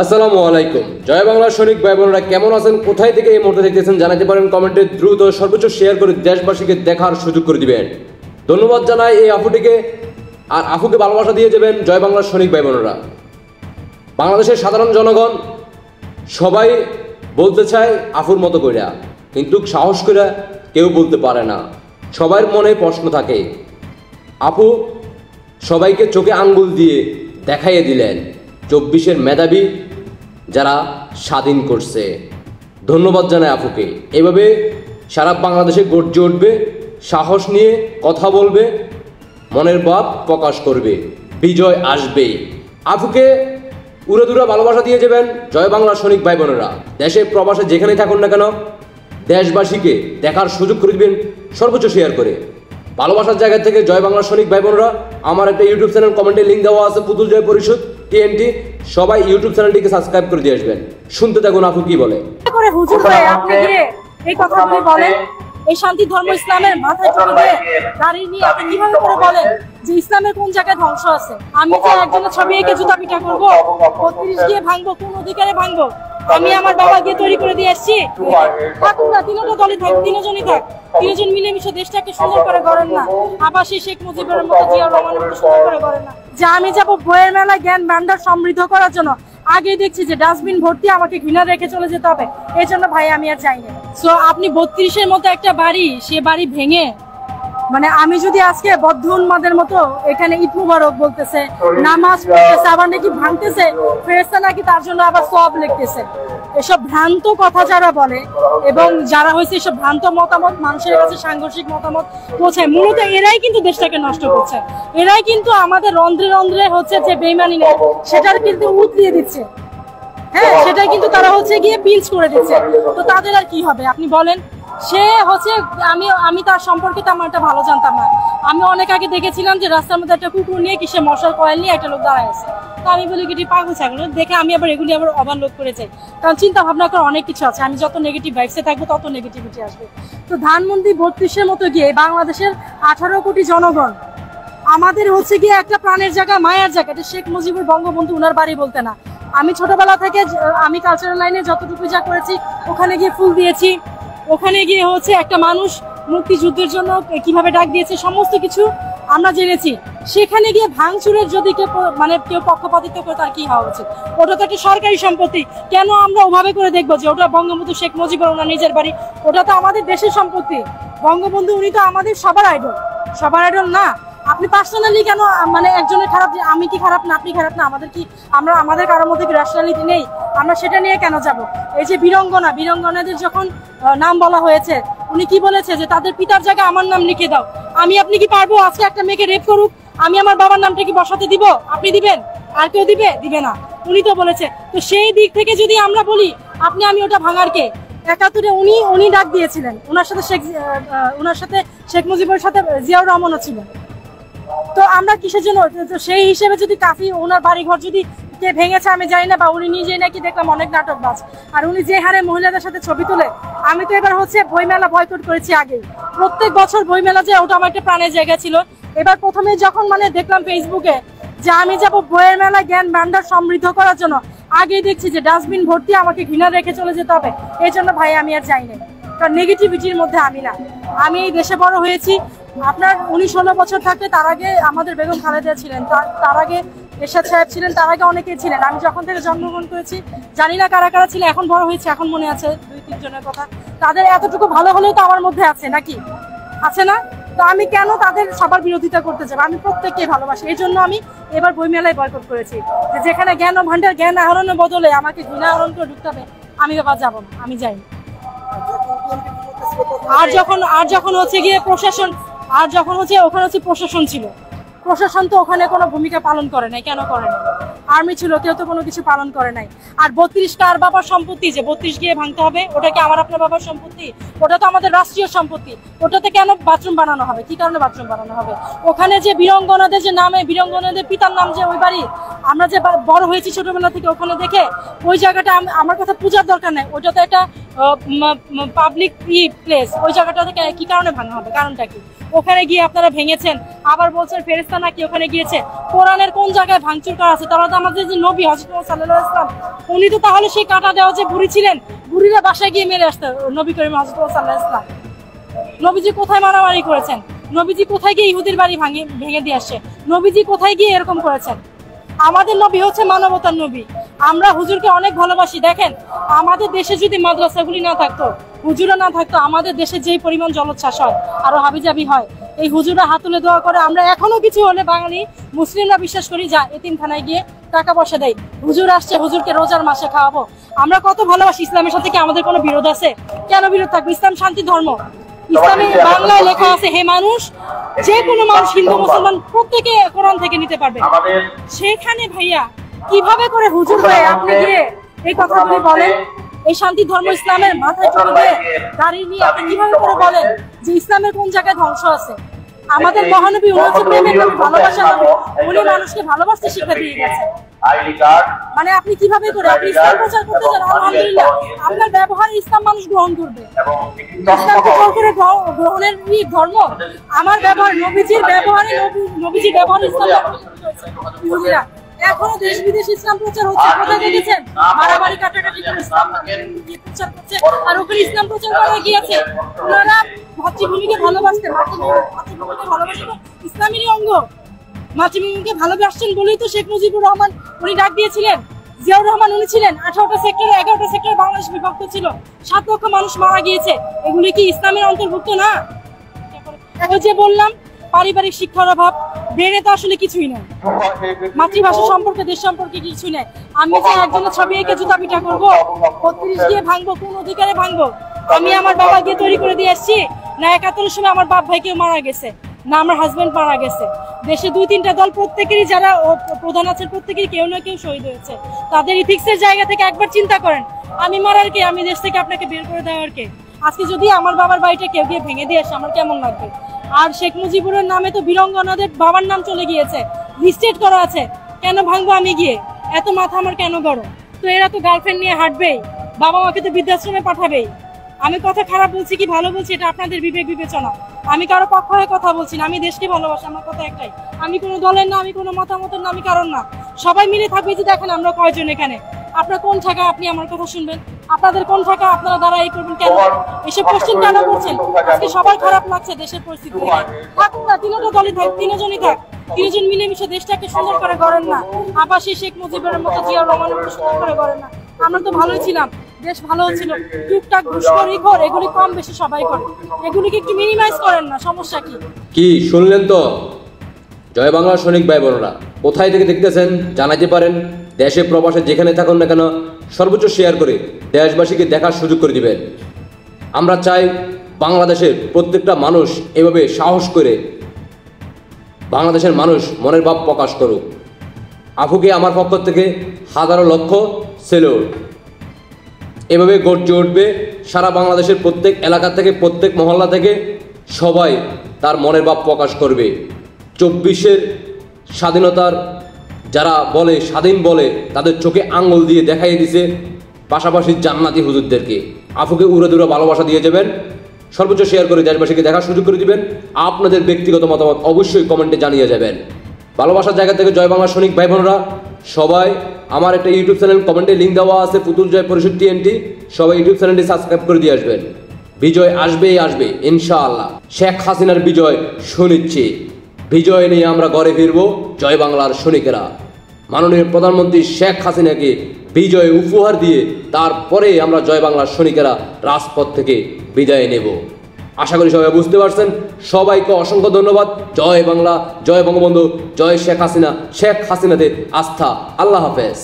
আসসালামু আলাইকুম। জয় বাংলা সৈনিক ভাই বোনেরা কেমন আছেন, কোথায় থেকে এই মুহূর্তে দেখতেছেন জানাতে পারেন কমেন্টে। দ্রুত সর্বোচ্চ শেয়ার করে দেশবাসীকে দেখার সুযোগ করে দিবেন। ধন্যবাদ জানাই এই আপুটিকে, আর আপুকে ভালোবাসা দিয়ে যাবেন জয় বাংলা সৈনিক ভাই বোনেরা। বাংলাদেশের সাধারণ জনগণ সবাই বলতে চায় আপুর মতো কইরা, কিন্তু সাহস করে কেউ বলতে পারে না। সবার মনে প্রশ্ন থাকে। আপু সবাইকে চোখে আঙ্গুল দিয়ে দেখাইয়ে দিলেন 24-এর মেধাবী যারা স্বাধীন করছে। ধন্যবাদ জানাই আপুকে। এভাবে সারা বাংলাদেশে গর্জে উঠবে, সাহস নিয়ে কথা বলবে, মনের ভাব প্রকাশ করবে, বিজয় আসবে। আপুকে উড়াদুরা ভালোবাসা দিয়ে যাবেন জয় বাংলা সৈনিক ভাই বোনেরা। দেশে প্রবাসে যেখানেই থাকুন না কেন দেশবাসীকে দেখার সুযোগ করে দিবেন সর্বোচ্চ শেয়ার করে। ভালোবাসার জায়গা থেকে জয় বাংলা সৈনিক ভাই বোনেরা, আমার একটা ইউটিউব চ্যানেল কমেন্টে লিঙ্ক দেওয়া আছে, পুতুল জয় পরিষদ টিএনটি। সবাই ইউটিউব চ্যানেলটিকে সাবস্ক্রাইব করে দিয়ে আসবেন। শুনতে থাকুন আপু কি বলে। হুজুর ভাই আপনি গিয়ে এই কথাগুলি বলেন, এই শান্তি ধর্ম ইসলামের মাথায় তুলে দিয়ে দাঁড়িয়ে নিয়ে আপনি কিভাবে করে বলেন যে ইসলামের কোন জায়গায় ধ্বংস আছে? আমি যে একজনের ছবি এঁকে জুতা পিঠা করবো, 32 গিয়ে ভাঙবো, কোন অধিকারে ভাঙবো? আমি আমার বাবা গিয়ে তৈরি করে দিয়ে আসছি। থাকুন না, তিনটা দলে থাক, তিনজনই থাক, তিনজন মিলেমিশে দেশটাকে সুন্দর করে গড়েন না। আবার সেই শেখ মুজিবের মতো জিয়া রহমানের মতো সুন্দর করে গড়েন না। যে আমি যাবো বইয়ের মেলা জ্ঞান ভান্ডার সমৃদ্ধ করার জন্য, আগে দেখছি যে ডাস্টবিন ভর্তি, আমাকে ঘৃণা রেখে চলে যেতে হবে, এই জন্য ভাই আমি আর চাই না। সো আপনি 32-এর মতো একটা বাড়ি, সে বাড়ি ভেঙে, মানে আমি যদি আজকে বদ্ধ উন্মাদের মতো এখানে ঈদ মুবারক বলতেছে, নামাজ পড়তেছে, আবার নাকি ভাঙতেছে, ফেরেশতা নাকি তার জন্য আবার সওয়াব লিখতেছে। এসব ভ্রান্ত কথা যারা বলে এবং যারা হয়েছে এসব ভ্রান্ত মতামত মানুষের কাছে সাংঘর্ষিক মতামত পৌঁছায়, মূলত এরাই কিন্তু দেশটাকে নষ্ট করছে। এরাই কিন্তু আমাদের রন্ধ্রে রন্ধ্রে হচ্ছে যে বেইমানি নেই সেটার কিন্তু উত দিয়ে দিচ্ছে। হ্যাঁ, সেটাই কিন্তু তারা হচ্ছে গিয়ে পিঞ্চ করে দিচ্ছে। তো তাদের আর কি হবে আপনি বলেন? সে হচ্ছে আমি তার সম্পর্কে তেমন একটা ভালো জানতাম না। আমি অনেক আগে দেখেছিলাম যে রাস্তার মধ্যে একটা কুকুর নিয়ে কিসে মশার কয়েল নিয়ে একটা লোক দাঁড়ায় আছে। তো আমি বলি কি পাগল ছাগল দেখে আমি আবার এগুলি আবার ওভারলোড করে যাই, কারণ চিন্তা ভাবনা করার অনেক কিছু আছে। আমি যত নেগেটিভ ভাইবসে থাকবো তত নেগেটিভিটি আসবে। তো ধানমন্ডি 32-এর মতো গিয়ে বাংলাদেশের 18 কোটি জনগণ আমাদের হচ্ছে গিয়ে একটা প্রাণের জায়গা, মায়ার জায়গা। এটা শেখ মুজিবুর বঙ্গবন্ধু উনার বাড়ি বলতে না। আমি ছোটবেলা থেকে আমি কালচারাল লাইনে যতটুকু যা করেছি, ওখানে গিয়ে ফুল দিয়েছি, ওখানে গিয়ে হচ্ছে একটা মানুষ মুক্তিযুদ্ধের জন্য কিভাবে ডাক দিয়েছে সমস্ত কিছু আমরা জেনেছি। সেখানে গিয়ে ভাঙচুরের যদি কেউ পক্ষপাতিত্ব করে তার কি হওয়া উচিত? ওটা তো একটা সরকারি সম্পত্তি। কেন আমরা ওভাবে করে দেখবো যে ওটা বঙ্গবন্ধু শেখ মুজিবুর ওনার নিজের বাড়ি? ওটা তো আমাদের দেশের সম্পত্তি। বঙ্গবন্ধু উনি তো আমাদের সবার আইডল, সবার আইডল না। আপনি পার্সোনালি কেন একজনের খারাপ, যে আমি কি খারাপ না আপনি খারাপ না, আমাদের কারোর মধ্যে কি ন্যাশনালিটি নেই? আমরা সেটা নিয়ে কেন যাব? এই যে বীরঙ্গনাদের যখন নাম বলা হয়েছে, উনি কি বলেছে যে তাদের পিতার জায়গায় আমার নাম লিখে দাও। আপনি কি পারবো আজকে একটা মেয়েকে রেপ করুক, আমি আমার বাবার নামটা কি বসাতে দিব? আপনি দিবেন? আর কেউ দিবে না। উনি তো বলেছে। তো সেই দিক থেকে যদি আমরা বলি আমি ওটা ভাঙার কে? 71-এ উনি ডাক দিয়েছিলেন, ওনার সাথে শেখ মুজিবের সাথে জিয়াউর রহমানও ছিলেন। তো আমরা কিসের জন্য? সেই হিসেবে যদি কাফি ওনার বাড়িঘর যদি কে ভেঙেছে আমি জানি না, বা উনি নিজেই নাকি দেখলাম অনেক নাটকবাজ। আর উনি যে হারে মহিলাদের সাথে ছবি তোলে, আমি তো এবার হচ্ছে বইমেলা বয়কট করেছি আগেই। প্রত্যেক বছর বইমেলা যে ওটা আমার একটা প্রাণের জায়গা ছিল। এবার প্রথমে যখন দেখলাম ফেসবুকে যে আমি যাবো বইয়ের মেলা জ্ঞান ভান্ডার সমৃদ্ধ করার জন্য, আগেই দেখছি যে ডাস্টবিন ভর্তি, আমাকে ঘৃণা রেখে চলে যেতে হবে, এই জন্য ভাই আমি আর যাই না। কারণ নেগেটিভিটির মধ্যে আমি না। আমি এই দেশে বড় হয়েছি। আপনার 19-16 বছর থাকতে, তার আগে আমাদের বেগম খালেদা ছিলেন, তার আগে এরশাদ সাহেব ছিলেন, তার আগে অনেকেই ছিলেন। আমি যখন থেকে জন্মগ্রহণ করেছি জানি না কারা কারা ছিল, এখন বড় হয়েছে, এখন মনে আছে 2-3 জনের কথা। তাদের এতটুকু ভালো হলেও তো আমার মধ্যে আছে নাকি? আছে না? তো আমি কেন তাদের সবার বিরোধিতা করতে যাবো? আমি প্রত্যেককে ভালোবাসি। এই জন্য আমি এবার বইমেলায় বয়কট করেছি, যে যেখানে জ্ঞান ও ভান্ডার, জ্ঞান আহরণের বদলে আমাকে ঘৃণা আহরণ করে ঢুকতে হবে, আমি এবার যাবো না, আমি যাই। আর যখন হচ্ছে গিয়ে প্রশাসন, ওখানে হচ্ছে প্রশাসন ছিল, প্রশাসন তো ওখানে কোনো ভূমিকা পালন করে নাই। কেন করে নাই? আর্মি ছিল, কেউ তো কোনো কিছু পালন করে নাই। আর 32 কার বাবার সম্পত্তি যে 32 গিয়ে ভাঙতে হবে? ওটা কি আমার আপনার বাবার সম্পত্তি? ওটা তো আমাদের রাষ্ট্রীয় সম্পত্তি। ওটাতে কেন বাথরুম বানানো হবে? কি কারণে বাথরুম বানানো হবে? ওখানে যে বীরঙ্গনাদের যে নামে, বীরঙ্গনাদের পিতার নাম যে ওই বাড়ি, আমরা যে বড় হয়েছি ছোটবেলা থেকে ওখানে দেখে, ওই জায়গাটা আমার কথা পূজার দরকার নেই। ওটা তো একটা পাবলিক প্লেস। ওই জায়গাটা থেকে কি কারণে ভাঙা হবে? কারণটা কি? ওখানে গিয়ে আপনারা ভেঙেছেন, আবার বলছেন ফেরেশতা নাকি ওখানে গিয়েছে। কোরআনের কোন জায়গায় ভাঙচুর করা আছে? তারা তো আমাদের যে নবী হযরত মুহাম্মদ সাল্লাল্লাহু আলাইহি ওয়াসাল্লাম, উনি তো তাহলে সেই কাঁটা দেওয়া যে বুড়ি ছিলেন, বুড়িরা বাসায় গিয়ে মেরে আসতো নবী করিম হযরত মুহাম্মদ সাল্লাল্লাহু আলাইহি ওয়াসাল্লাম। নবীজি কোথায় মারামারি করেছেন? নবীজি কোথায় গিয়ে ইহুদির বাড়ি ভেঙে দিয়ে আসছে? নবীজি কোথায় গিয়ে এরকম করেছেন? আমাদের নবী হচ্ছে মানবতার নবী। আমরা হুজুরকে অনেক ভালোবাসি। দেখেন, আমাদের দেশে যদি মাদ্রাসাগুলি না থাকতো, হুজুরা না থাকতো, আমাদের দেশে যেই পরিমাণ জলোচ্ছ্বাস হয়, আরো হাবিজাবি হয়, এই হুজুরা হাত তুলে দোয়া করে। আমরা এখনো কিছু হলে বাঙালি মুসলিমরা বিশ্বাস করি, যা এতিমখানায় গিয়ে টাকা পয়সা দেয়, হুজুর আসছে, হুজুরকে রোজার মাসে খাওয়াবো। আমরা কত ভালোবাসি। ইসলামের সাথে কি আমাদের কোনো বিরোধ আছে? কেন বিরোধ থাকবে? ইসলাম শান্তি ধর্ম। ইসলামে বাংলায় লেখা আছে, হে মানুষ, যে কোনো মানুষ, হিন্দু মুসলমান প্রত্যেকে কোরআন থেকে নিতে পারবে। সেখানে ভাইয়া কিভাবে করে হুজুর হয়ে আপনি গিয়ে এই কথাগুলি বলেন? এই শান্তি ধর্ম ইসলামের মাথায় চলে দিয়ে দাঁড়িয়ে নিয়ে আপনি কিভাবে করে বলেন যে ইসলামের কোন জায়গায় ধ্বংস আছে? আমাদের মহানবী উনি হচ্ছে প্রেমের নবী, ভালোবাসা নবী। উনি মানুষকে ভালোবাসতে শিক্ষা দিয়ে গেছেন। মানে আপনি কিভাবে করে আপনি ইসলাম প্রচার করতে চান? আলহামদুলিল্লাহ, আপনার ব্যবহারে ইসলাম মানুষ গ্রহণ করবে। ইসলামকে জোর করে গ্রহণের ধর্ম। আমার ব্যবহার, নবীজির ব্যবহারে, নবীজির ব্যবহারে ইসলাম ইহুদিরা এখনো দেশ বিদেশ ইসলাম প্রচার হচ্ছে। কোথায় দেখেছেন? মারামারি কাটাকাটি করে ইসলাম প্রচার করছে, আর ওখানে ইসলাম প্রচার করা গিয়েছে। ওনারা মাতৃভূমিকে ভালোবাসতেন, মাতৃভূমিকে ভালোবাসতেন, ইসলামেরই অঙ্গ। মাতৃভূমিকে ভালোবাসছেন বলেই তো শেখ মুজিবুর রহমান উনি ডাক দিয়েছিলেন। জিয়াউর রহমান উনি ছিলেন। 18টা সেক্টরে 11টা সেক্টরে বাংলাদেশ বিভক্ত ছিল, 7 লক্ষ মানুষ মারা গিয়েছে। এগুলি কি ইসলামের অন্তর্ভুক্ত না? ওই যে বললাম, পারিবারিক শিক্ষার অভাব, ব্রেনে তো আসলে কিছুই নেই। মাতৃভাষা সম্পর্কে, দেশ সম্পর্কে কিছুই নেই। আমি যে একজনের ছবি এঁকে জুতা পিটা করবো, 32 দিয়ে ভাঙবো, কোন অধিকারে ভাঙবো? আমি আমার বাবাকে তৈরি করে দিয়ে আসছি না? 71 সময় আমার বাপ ভাই কেউ মারা গেছে না, আমার হাজবেন্ড মারা গেছে। দেশে 2-3টা দল, প্রত্যেকেরই যারা প্রধান আছেন, প্রত্যেকেরই কেউ না কেউ শহীদ হয়েছে। তাদের ইথিক্সের জায়গা থেকে একবার চিন্তা করেন, আমি মারার কে? আমি দেশ থেকে আপনাকে বের করে দেওয়ার কে? আজকে যদি আমার বাবার বাড়িটা কেউ গিয়ে ভেঙে দিয়ে আসে, আমার কেমন লাগবে? আর শেখ মুজিবুরের নামে তো বীরঙ্গনাদের বাবার নাম চলে গিয়েছে, লিস্টেড করা আছে। কেন ভাঙবো আমি গিয়ে? এত মাথা আমার কেন গরম? তো এরা তো গার্লফ্রেন্ড নিয়ে হাঁটবেই, বাবা মাকে তো বৃদ্ধাশ্রমে পাঠাবেই। আমি কথা খারাপ বলছি কি ভালো বলছি, এটা আপনাদের বিবেক বিবেচনা। আমি কারো পক্ষ হয়ে কথা বলছি না, আমি দেশকে ভালোবাসি। আমার কথা একটাই, আমি কোনো দলের না, আমি কোনো মতামতের না, আমি কারণ না। সবাই মিলে থাকবে। যে দেখেন আমরা কয়জন এখানে, আপনার কোন থাকা আপনি আমার কথা শুনবেন? আপনাদের কোন থাকা আপনারা দ্বারা এই করবেন? কেন এসব কোশ্চেন কেন করছেন? আজকে সবার খারাপ লাগছে দেশের পরিস্থিতি। থাকুন না, 3টা দলই থাক, 3জনই থাক, 3জন মিলেমিশে দেশটাকে সুন্দর করে গড়েন না। আবার সেই শেখ মুজিবের মতো, জিয়াউর রহমানের মতো সুন্দর করে গড়েন না। আমরা তো ভালোই ছিলাম, দেশ ভালো ছিল। টুকটাক ঘুষখোরি খোর এগুলি কম বেশি সবাই করে, এগুলিকে একটু মিনিমাইজ করেন না, সমস্যা কি? কি শুনলেন তো? জয় বাংলা সৈনিক ভাই বোনেরা, কোথায় থেকে দেখতেছেন জানাতে পারেন। দেশে প্রবাসে যেখানে থাকুন না কেন, সর্বোচ্চ শেয়ার করে দেশবাসীকে দেখার সুযোগ করে দিবেন। আমরা চাই বাংলাদেশের প্রত্যেকটা মানুষ এভাবে সাহস করে বাংলাদেশের মানুষ মনের ভাব প্রকাশ করুক। আফুকে আমার পক্ষ থেকে হাজারো লক্ষ সেলুট। এভাবে গর্জে উঠবে সারা বাংলাদেশের প্রত্যেক এলাকা থেকে, প্রত্যেক মহল্লা থেকে সবাই তার মনের ভাব প্রকাশ করবে। 24-এর স্বাধীনতার যারা বলে স্বাধীন বলে, তাদের চোখে আঙ্গুল দিয়ে দেখাই দিছে পাশাপাশি জান্নাতি হুজুরদেরকে। আফুকে উড়ে দূরে ভালোবাসা দিয়ে যাবেন, সর্বোচ্চ শেয়ার করে দেশবাসীকে দেখার সুযোগ করে দিবেন। আপনাদের ব্যক্তিগত মতামত অবশ্যই কমেন্টে জানিয়ে যাবেন। ভালোবাসার জায়গা থেকে জয় বাংলা সৈনিক ভাই বোনেরা সবাই, আমার একটা ইউটিউব চ্যানেল কমেন্টে লিঙ্ক দেওয়া আছে, পুতুল জয় পরিষদ TNT, সবাই ইউটিউব চ্যানেলটি সাবস্ক্রাইব করে দিয়ে আসবেন। বিজয় আসবেই আসবে ইনশাআল্লাহ। শেখ হাসিনার বিজয় সুনিশ্চিত। বিজয় নিয়ে আমরা ঘরে ফিরবো জয় বাংলার সৈনিকেরা। মাননীয় প্রধানমন্ত্রী শেখ হাসিনাকে বিজয় উপহার দিয়ে তারপরে আমরা জয় বাংলার সৈনিকেরা রাজপথ থেকে বিদায় নেব। আশা করি সবাই বুঝতে পারছেন। সবাইকে অসংখ্য ধন্যবাদ। জয় বাংলা, জয় বঙ্গবন্ধু, জয় শেখ হাসিনা, শেখ হাসিনাতে আস্থা। আল্লাহ হাফেজ।